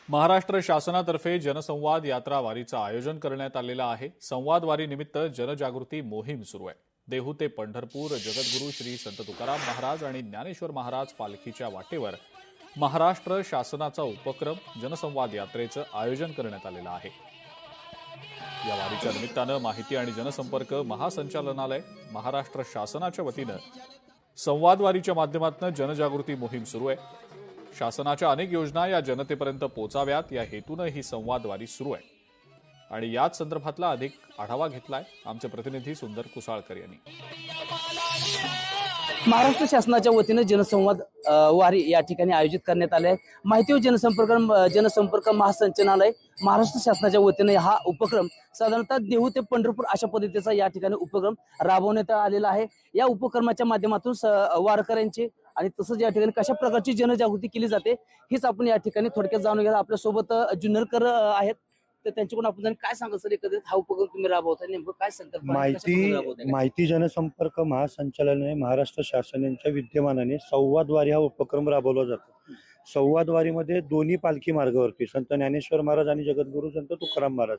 महाराष्ट्र शासनातर्फे जनसंवाद यात्रा वारीचं आयोजन करण्यात आलेलं आहे। संवाद वारी निमित्त जनजागृती मोहीम सुरू आहे। देहू ते पंढरपूर जगद्गुरू श्री संत तुकाराम महाराज आणि ज्ञानेश्वर महाराज पालखीच्या वाटेवर महाराष्ट्र शासनाचा उपक्रम जनसंवाद यात्रेचं आयोजन करण्यात आलेलं आहे। या वारीच्या निमित्तानं माहिती आणि जनसंपर्क महासंचालनालय महाराष्ट्र शासनाच्या वतीनं संवाद वारीच्या माध्यमातून जनजागृती मोहीम सुरू आहे। शासनाच्या अनेक योजना या जनतेपर्यंत पोहोचाव्यात या हेतूनं ही संवाद वारी सुरू आहे आणि याच संदर्भातला अधिक आढावा घेतलाय आमचे प्रतिनिधी सुंदर कुसाळकर यांनी। महाराष्ट्र शासनाच्या वतीने जनसंवाद वारी या ठिकाणी आयोजित करण्यात आले आहे। माहिती व जनसंपर्क महासंचालनालय महाराष्ट्र शासनाच्या वतीने हा उपक्रम साधारणतः देहू ते पंढरपूर अशा पद्धतीचा या ठिकाणी उपक्रम राबवण्यात आलेला आहे। या उपक्रमाच्या माध्यमातून वारकऱ्यांची आणि तसंच या ठिकाणी कशा प्रकारची जनजागृती केली जाते हेच आपण या ठिकाणी थोडक्यात जाणून घ्या। आपल्या सोबत जुन्नरकर आहेत, तर त्यांच्याकडून आपण काय सांगा सर, एकत्रित हा उपक्रम तुम्ही राबवता, नेमकं काय संकल्पना आहे? माहिती जनसंपर्क महासंचालनालय महाराष्ट्र शासनाच्या विद्यमानाने संवाद वारी हा उपक्रम राबवला जातो। संवाद वारीमध्ये दोन्ही पालखी मार्गावरती संत ज्ञानेश्वर महाराज आणि जगद्गुरू संत तुकाराम महाराज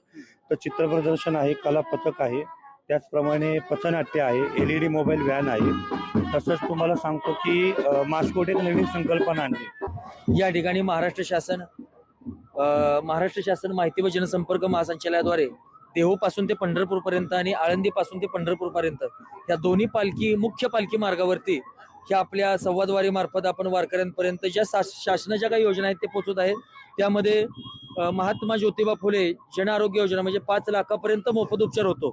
तर चित्रप्रदर्शन आहे, कला पथक आहे, त्याचप्रमाणे पथनाट्य आहे, LED मोबाईल व्हॅन आहे। तसंच तुम्हाला सांगतो की मास्कोट एक नवीन संकल्पना आणली। या ठिकाणी महाराष्ट्र शासन माहिती व जनसंपर्क महासंचालनालयाद्वारे देहू पासून ते पंढरपूर पर्यंत आणि आळंदी पासून ते पंढरपूर पर्यंत या दोन्ही मुख्य पालखी मार्गावरती ह्या आपल्या संवाद वारी मार्फत आपण वारकऱ्यांपर्यंत ज्या शासनाच्या काही योजना आहेत ते पोहोचत आहेत। त्यामध्ये महात्मा ज्योतिबा फुले जन आरोग्य योजना म्हणजे 5 लाखापर्यंत मोफत उपचार होतो।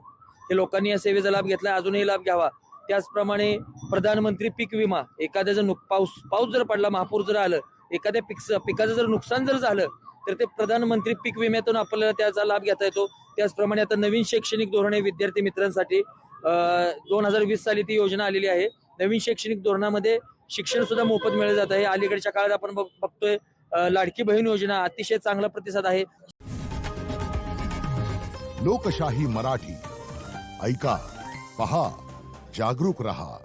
हे लोकांनी या सेवेचा लाभ घेतला, अजूनही लाभ घ्यावा। त्याचप्रमाणे प्रधानमंत्री पीक विमा, एखाद्याचं पाऊस जर पडला, महापूर जर आलं, एखाद्या पिकाचं जर नुकसान जर झालं तर ते प्रधानमंत्री पीक विम्यातून आपल्याला त्याचा लाभ घेता येतो। त्याचप्रमाणे आता नवीन शैक्षणिक धोरण आहे विद्यार्थी मित्रांसाठी, 2020 साली ती योजना आलेली आहे। नवीन शैक्षणिक धोरणामध्ये शिक्षण सुद्धा मोफत मिळलं जात आहे। अलीकडच्या काळात आपण बघतोय लाडकी बहीण योजना, अतिशय चांगला प्रतिसाद आहे। लोकशाही मराठी ऐका, पहा, जागरूक रहा।